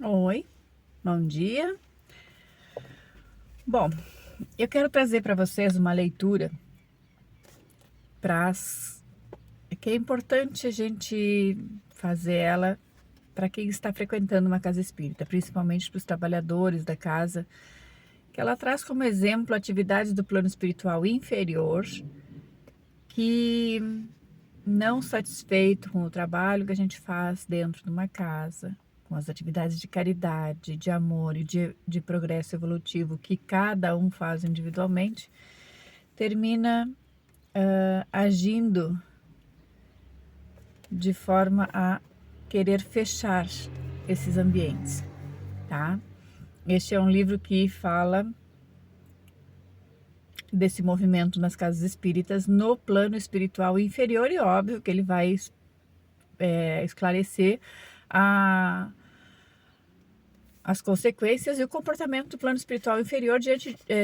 Oi, bom dia. Bom, eu quero trazer para vocês uma leitura para que é importante a gente fazer ela para quem está frequentando uma casa espírita, principalmente para os trabalhadores da casa, que ela traz como exemplo atividades do plano espiritual inferior que, não satisfeito com o trabalho que a gente faz dentro de uma casa, com as atividades de caridade, de amor e de progresso evolutivo que cada um faz individualmente, termina agindo de forma a querer fechar esses ambientes, tá? Este é um livro que fala desse movimento nas casas espíritas no plano espiritual inferior e óbvio que ele vai esclarecer a, as consequências e o comportamento do plano espiritual inferior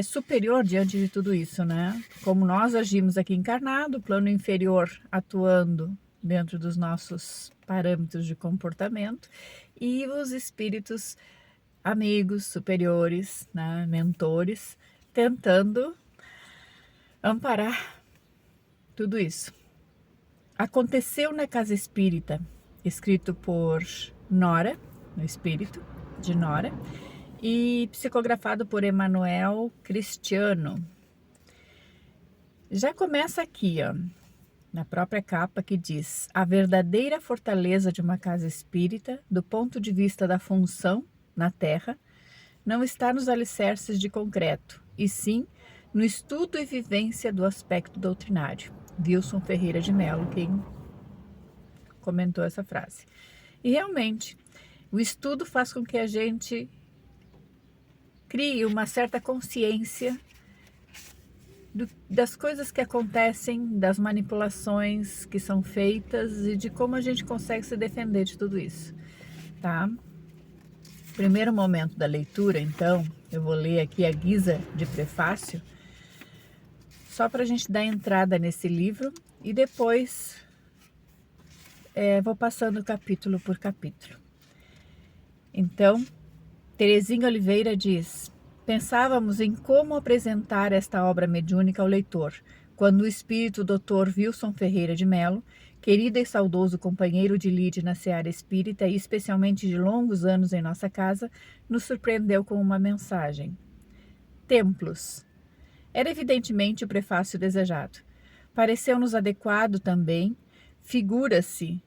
superior diante de tudo isso, né? Como nós agimos aqui encarnado, o plano inferior atuando dentro dos nossos parâmetros de comportamento e os espíritos amigos, superiores, né, mentores, tentando amparar tudo isso. Aconteceu na Casa Espírita, escrito por Nora, no espírito de Nora, e psicografado por Emanuel Cristiano. Já começa aqui, ó, na própria capa, que diz: a verdadeira fortaleza de uma casa espírita, do ponto de vista da função na Terra, não está nos alicerces de concreto, e sim no estudo e vivência do aspecto doutrinário. Wilson Ferreira de Mello, quem comentou essa frase. E realmente, o estudo faz com que a gente crie uma certa consciência das coisas que acontecem, das manipulações que são feitas e de como a gente consegue se defender de tudo isso, tá? Primeiro momento da leitura, então, eu vou ler aqui a guisa de prefácio, só para a gente dar entrada nesse livro e depois vou passando capítulo por capítulo. Então, Terezinha Oliveira diz: pensávamos em como apresentar esta obra mediúnica ao leitor, quando o espírito Dr. Wilson Ferreira de Mello, querido e saudoso companheiro de lide na seara espírita e especialmente de longos anos em nossa casa, nos surpreendeu com uma mensagem. Templos. Era evidentemente o prefácio desejado. Pareceu-nos adequado também, figura-se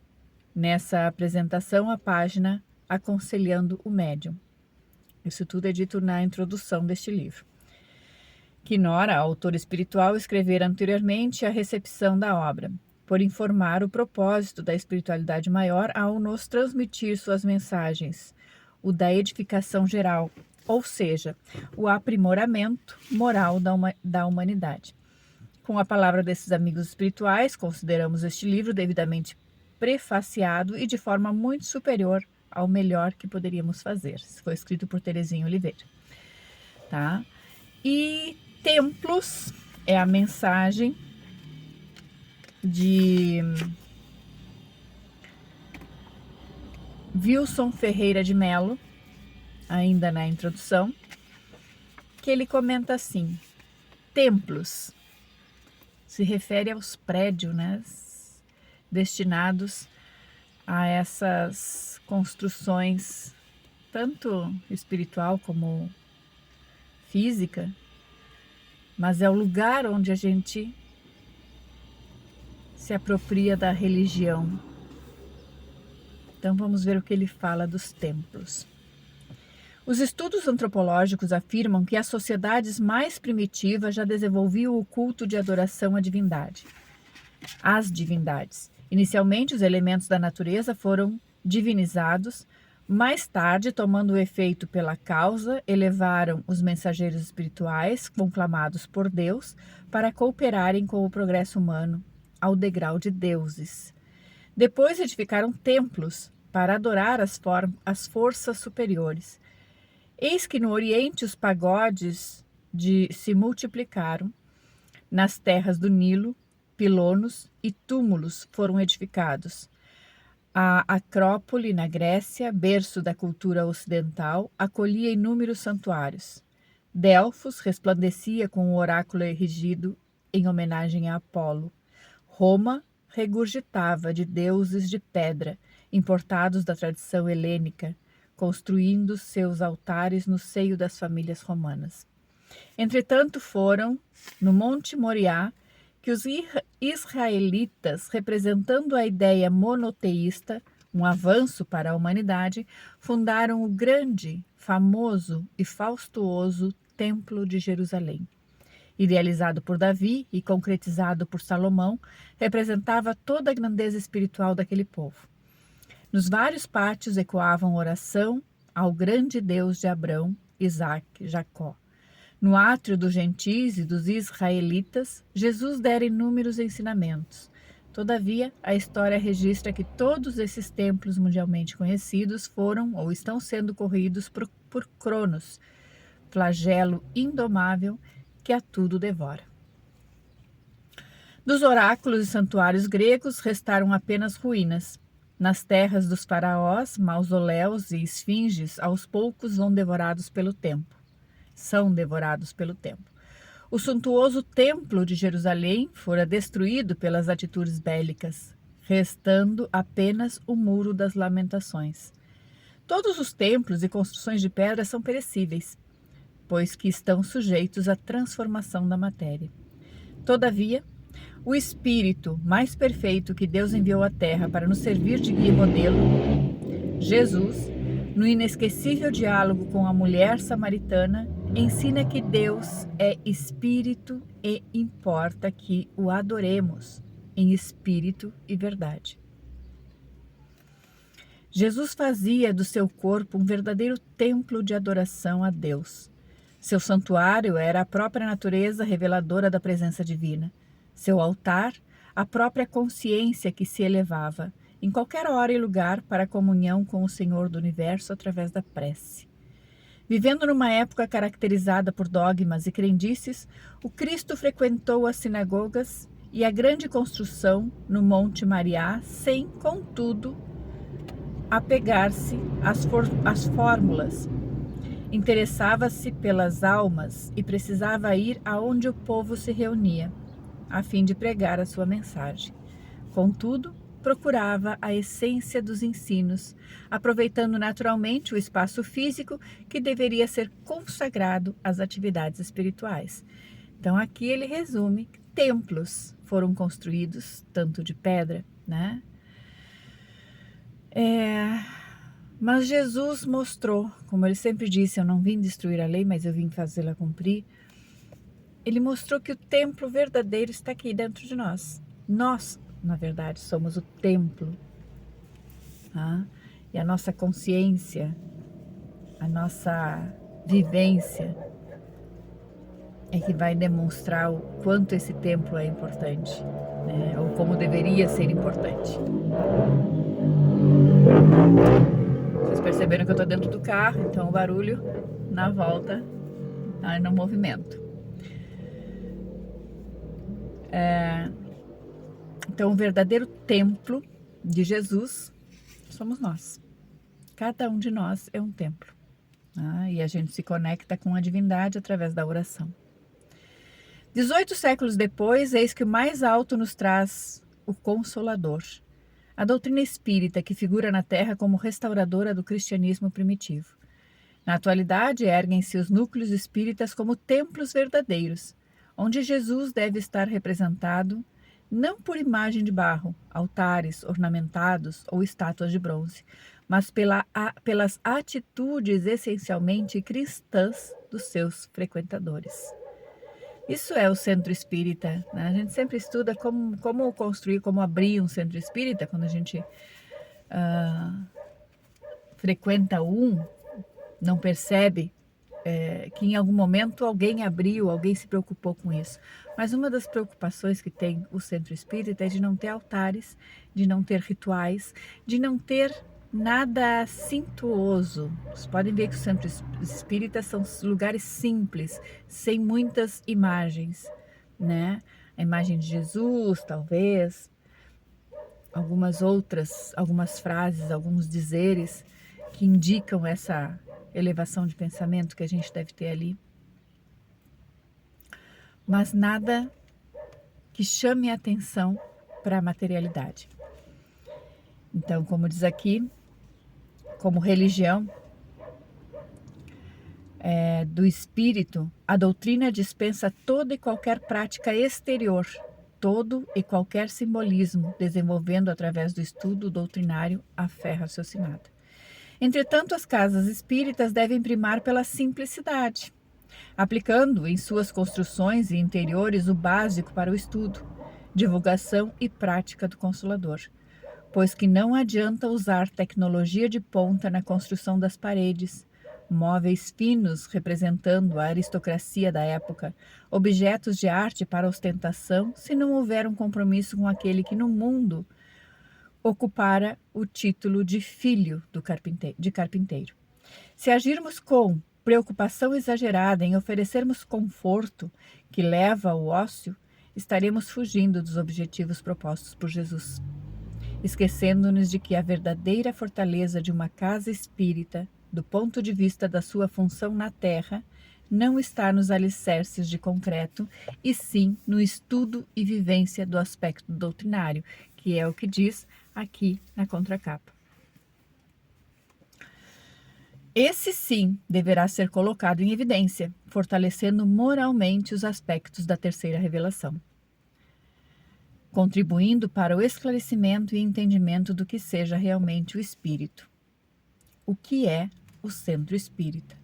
nessa apresentação a página Aconselhando o Médium. Isso tudo é dito na introdução deste livro. Que Nora, a autora espiritual, escrevera anteriormente a recepção da obra, por informar o propósito da espiritualidade maior ao nos transmitir suas mensagens, o da edificação geral, ou seja, o aprimoramento moral da humanidade. Com a palavra desses amigos espirituais, consideramos este livro devidamente prefaciado e de forma muito superior ao melhor que poderíamos fazer. Foi escrito por Terezinha Oliveira, tá? E templos é a mensagem de Wilson Ferreira de Mello, ainda na introdução, que ele comenta assim: templos se refere aos prédios, né, destinados a essas construções, tanto espiritual como física, mas é o lugar onde a gente se apropria da religião. Então vamos ver o que ele fala dos templos. Os estudos antropológicos afirmam que as sociedades mais primitivas já desenvolviam o culto de adoração à divindade. As divindades. Inicialmente, os elementos da natureza foram divinizados. Mais tarde, tomando o efeito pela causa, elevaram os mensageiros espirituais, conclamados por Deus, para cooperarem com o progresso humano ao degrau de deuses. Depois edificaram templos para adorar as forças superiores. Eis que no Oriente os pagodes se multiplicaram. Nas terras do Nilo, pilonos e túmulos foram edificados. A Acrópole, na Grécia, berço da cultura ocidental, acolhia inúmeros santuários. Delfos resplandecia com o oráculo erigido em homenagem a Apolo. Roma regurgitava de deuses de pedra, importados da tradição helênica, construindo seus altares no seio das famílias romanas. Entretanto, foram, no Monte Moriá, que os israelitas, representando a ideia monoteísta, um avanço para a humanidade, fundaram o grande, famoso e faustuoso Templo de Jerusalém. Idealizado por Davi e concretizado por Salomão, representava toda a grandeza espiritual daquele povo. Nos vários pátios ecoavam oração ao grande Deus de Abrão, Isaque, Jacó. No átrio dos gentis e dos israelitas, Jesus dera inúmeros ensinamentos. Todavia, a história registra que todos esses templos mundialmente conhecidos foram ou estão sendo corridos por Cronos, flagelo indomável que a tudo devora. Dos oráculos e santuários gregos restaram apenas ruínas. Nas terras dos faraós, mausoléus e esfinges aos poucos são devorados pelo tempo. O suntuoso templo de Jerusalém fora destruído pelas atitudes bélicas, restando apenas o muro das lamentações. Todos os templos e construções de pedra são perecíveis, pois que estão sujeitos à transformação da matéria. Todavia, o Espírito mais perfeito que Deus enviou à Terra para nos servir de guia e modelo, Jesus, no inesquecível diálogo com a mulher samaritana, ensina que Deus é Espírito e importa que o adoremos em espírito e verdade. Jesus fazia do seu corpo um verdadeiro templo de adoração a Deus. Seu santuário era a própria natureza reveladora da presença divina. Seu altar, a própria consciência que se elevava, em qualquer hora e lugar, para a comunhão com o Senhor do Universo através da prece. Vivendo numa época caracterizada por dogmas e crendices, o Cristo frequentou as sinagogas e a grande construção no Monte Moriá, sem, contudo, apegar-se às fórmulas. Interessava-se pelas almas e precisava ir aonde o povo se reunia, a fim de pregar a sua mensagem. Contudo, procurava a essência dos ensinos, aproveitando naturalmente o espaço físico que deveria ser consagrado às atividades espirituais. Então aqui ele resume que templos foram construídos, tanto de pedra, né? Mas Jesus mostrou, como ele sempre disse, eu não vim destruir a lei, mas eu vim fazê-la cumprir. Ele mostrou que o templo verdadeiro está aqui dentro de nós. Nós, na verdade, somos o templo. Tá? E a nossa consciência, a nossa vivência é que vai demonstrar o quanto esse templo é importante, né? Ou como deveria ser importante. Vocês perceberam que eu estou dentro do carro, então o barulho na volta tá no movimento. Então, o verdadeiro templo de Jesus somos nós. Cada um de nós é um templo. E a gente se conecta com a divindade através da oração. 18 séculos depois, eis que o mais alto nos traz o Consolador, a doutrina espírita que figura na Terra como restauradora do cristianismo primitivo. Na atualidade, erguem-se os núcleos espíritas como templos verdadeiros, onde Jesus deve estar representado não por imagem de barro, altares ornamentados ou estátuas de bronze, mas pelas atitudes essencialmente cristãs dos seus frequentadores. Isso é o centro espírita, né? A gente sempre estuda como construir, como abrir um centro espírita, quando a gente frequenta não percebe que em algum momento alguém abriu, alguém se preocupou com isso. Mas uma das preocupações que tem o centro espírita é de não ter altares, de não ter rituais, de não ter nada suntuoso. Vocês podem ver que os centros espíritas são lugares simples, sem muitas imagens, né? A imagem de Jesus, talvez, algumas frases, alguns dizeres que indicam essa elevação de pensamento que a gente deve ter ali, mas nada que chame a atenção para a materialidade. Então, como diz aqui, como religião do espírito, a doutrina dispensa toda e qualquer prática exterior, todo e qualquer simbolismo, desenvolvendo através do estudo doutrinário a fé raciocinada. Entretanto, as casas espíritas devem primar pela simplicidade, aplicando em suas construções e interiores o básico para o estudo, divulgação e prática do Consolador, pois que não adianta usar tecnologia de ponta na construção das paredes, móveis finos representando a aristocracia da época, objetos de arte para ostentação, se não houver um compromisso com aquele que no mundo ocupara o título de filho de carpinteiro. Se agirmos com preocupação exagerada em oferecermos conforto que leva ao ócio, estaremos fugindo dos objetivos propostos por Jesus, esquecendo-nos de que a verdadeira fortaleza de uma casa espírita, do ponto de vista da sua função na Terra, não está nos alicerces de concreto, e sim no estudo e vivência do aspecto doutrinário, que é o que diz aqui na contracapa. Esse sim deverá ser colocado em evidência, fortalecendo moralmente os aspectos da terceira revelação, contribuindo para o esclarecimento e entendimento do que seja realmente o espírito. O que é o centro espírita?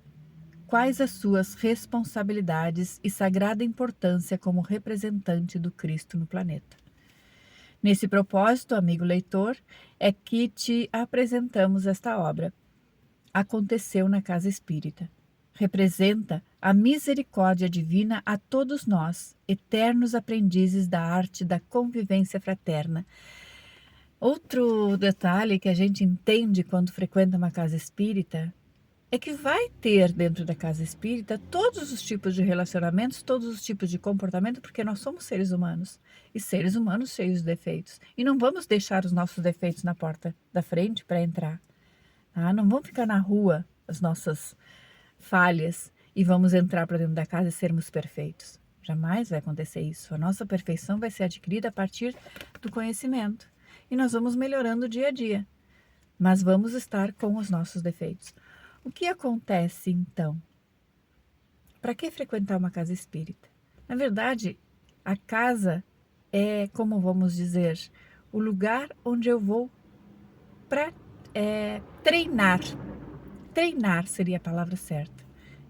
Quais as suas responsabilidades e sagrada importância como representante do Cristo no planeta? Nesse propósito, amigo leitor, é que te apresentamos esta obra. Aconteceu na casa espírita. Representa a misericórdia divina a todos nós, eternos aprendizes da arte da convivência fraterna. Outro detalhe que a gente entende quando frequenta uma casa espírita é que vai ter dentro da casa espírita todos os tipos de relacionamentos, todos os tipos de comportamento, porque nós somos seres humanos, e seres humanos cheios de defeitos. E não vamos deixar os nossos defeitos na porta da frente para entrar. Tá? Não vamos ficar na rua as nossas falhas e vamos entrar para dentro da casa e sermos perfeitos. Jamais vai acontecer isso. A nossa perfeição vai ser adquirida a partir do conhecimento. E nós vamos melhorando dia a dia. Mas vamos estar com os nossos defeitos. O que acontece então? Para que frequentar uma casa espírita? Na verdade, a casa é, como vamos dizer, o lugar onde eu vou para treinar. Treinar seria a palavra certa.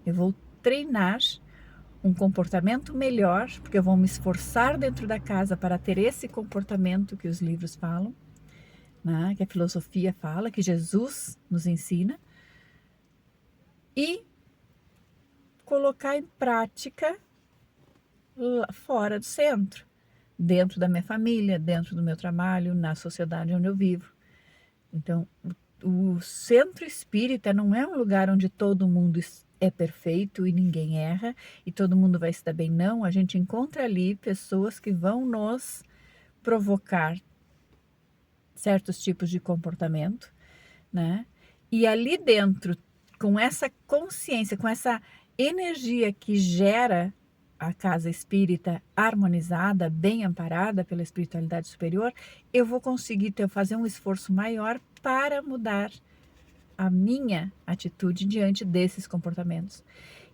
Eu vou treinar um comportamento melhor, porque eu vou me esforçar dentro da casa para ter esse comportamento que os livros falam, né? Que a filosofia fala, que Jesus nos ensina, e colocar em prática fora do centro, dentro da minha família, dentro do meu trabalho, na sociedade onde eu vivo. Então, o centro espírita não é um lugar onde todo mundo é perfeito e ninguém erra e todo mundo vai se dar bem, não. A gente encontra ali pessoas que vão nos provocar certos tipos de comportamento, né? E ali dentro, com essa consciência, com essa energia que gera a casa espírita harmonizada, bem amparada pela espiritualidade superior, eu vou conseguir fazer um esforço maior para mudar a minha atitude diante desses comportamentos.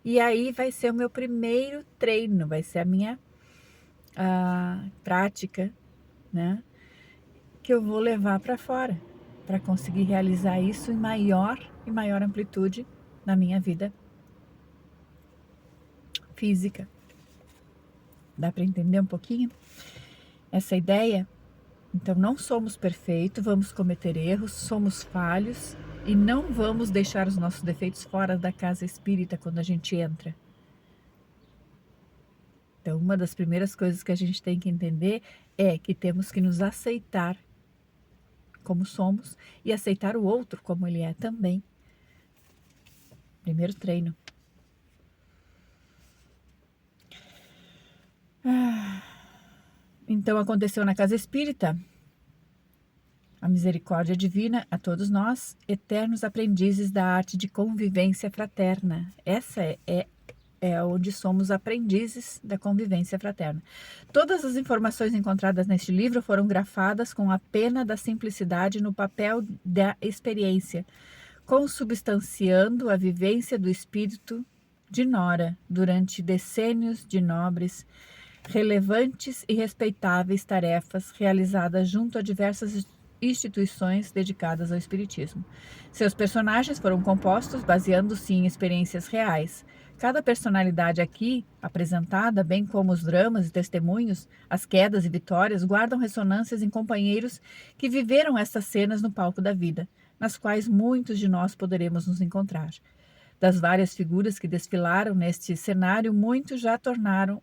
E aí vai ser o meu primeiro treino, vai ser a minha prática, né? Que eu vou levar para fora, para conseguir realizar isso em maior e maior amplitude na minha vida física. Dá para entender um pouquinho essa ideia? Então, não somos perfeitos, vamos cometer erros, somos falhos e não vamos deixar os nossos defeitos fora da casa espírita quando a gente entra. Então, uma das primeiras coisas que a gente tem que entender é que temos que nos aceitar como somos e aceitar o outro como ele é também. Primeiro treino. Então, aconteceu na casa espírita. a misericórdia divina a todos nós, eternos aprendizes da arte de convivência fraterna. Essa é onde somos aprendizes da convivência fraterna. Todas as informações encontradas neste livro foram grafadas com a pena da simplicidade no papel da experiência, consubstanciando a vivência do espírito de Nora durante decênios de nobres, relevantes e respeitáveis tarefas realizadas junto a diversas instituições dedicadas ao espiritismo. Seus personagens foram compostos baseando-se em experiências reais. Cada personalidade aqui apresentada, bem como os dramas e testemunhos, as quedas e vitórias, guardam ressonâncias em companheiros que viveram estas cenas no palco da vida, nas quais muitos de nós poderemos nos encontrar. Das várias figuras que desfilaram neste cenário, muitos já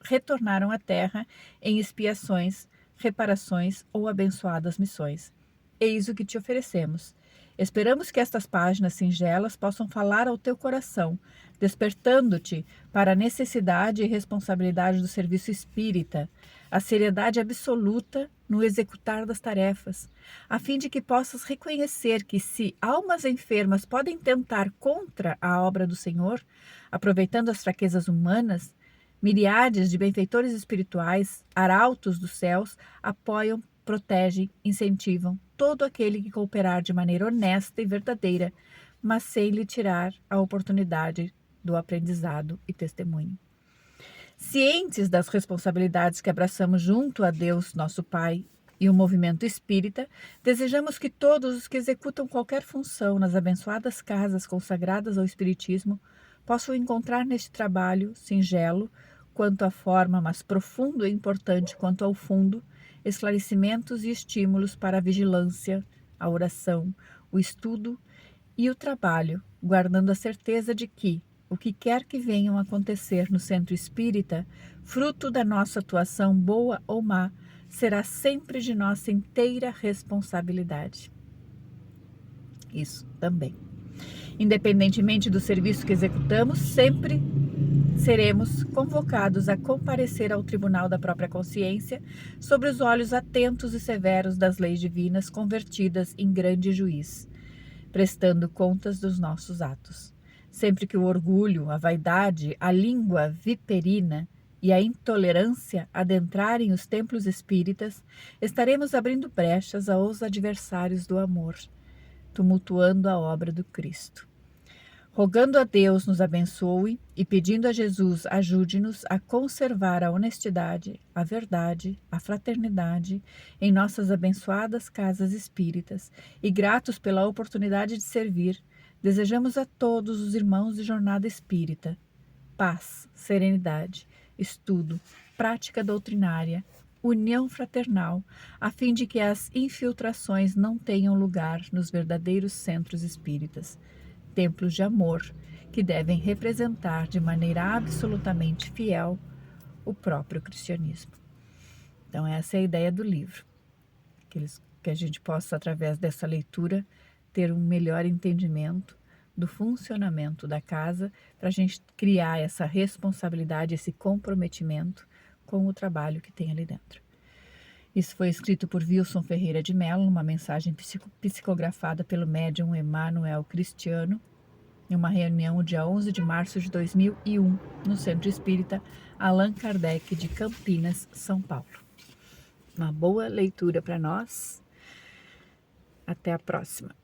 retornaram à Terra em expiações, reparações ou abençoadas missões. Eis o que te oferecemos. Esperamos que estas páginas singelas possam falar ao teu coração, despertando-te para a necessidade e responsabilidade do serviço espírita, a seriedade absoluta no executar das tarefas, a fim de que possas reconhecer que, se almas enfermas podem tentar contra a obra do Senhor, aproveitando as fraquezas humanas, miríades de benfeitores espirituais, arautos dos céus, apoiam, protegem, incentivam todo aquele que cooperar de maneira honesta e verdadeira, mas sem lhe tirar a oportunidade do aprendizado e testemunho. Cientes das responsabilidades que abraçamos junto a Deus, nosso Pai, e o movimento espírita, desejamos que todos os que executam qualquer função nas abençoadas casas consagradas ao Espiritismo possam encontrar neste trabalho singelo, quanto à forma, mas profundo e importante quanto ao fundo, esclarecimentos e estímulos para a vigilância, a oração, o estudo e o trabalho, guardando a certeza de que, o que quer que venham a acontecer no centro espírita, fruto da nossa atuação boa ou má, será sempre de nossa inteira responsabilidade. Isso também. Independentemente do serviço que executamos, sempre seremos convocados a comparecer ao tribunal da própria consciência, sob os olhos atentos e severos das leis divinas convertidas em grande juiz, prestando contas dos nossos atos. Sempre que o orgulho, a vaidade, a língua viperina e a intolerância adentrarem os templos espíritas, estaremos abrindo brechas aos adversários do amor, tumultuando a obra do Cristo. Rogando a Deus nos abençoe e pedindo a Jesus ajude-nos a conservar a honestidade, a verdade, a fraternidade em nossas abençoadas casas espíritas e gratos pela oportunidade de servir, desejamos a todos os irmãos de jornada espírita paz, serenidade, estudo, prática doutrinária, união fraternal, a fim de que as infiltrações não tenham lugar nos verdadeiros centros espíritas, templos de amor, que devem representar de maneira absolutamente fiel o próprio cristianismo. Então essa é a ideia do livro, que a gente possa, através dessa leitura, ter um melhor entendimento do funcionamento da casa, para a gente criar essa responsabilidade, esse comprometimento com o trabalho que tem ali dentro. Isso foi escrito por Wilson Ferreira de Mello, uma mensagem psicografada pelo médium Emanuel Cristiano, em uma reunião no dia 11 de março de 2001, no Centro Espírita Allan Kardec de Campinas, São Paulo. Uma boa leitura para nós. Até a próxima.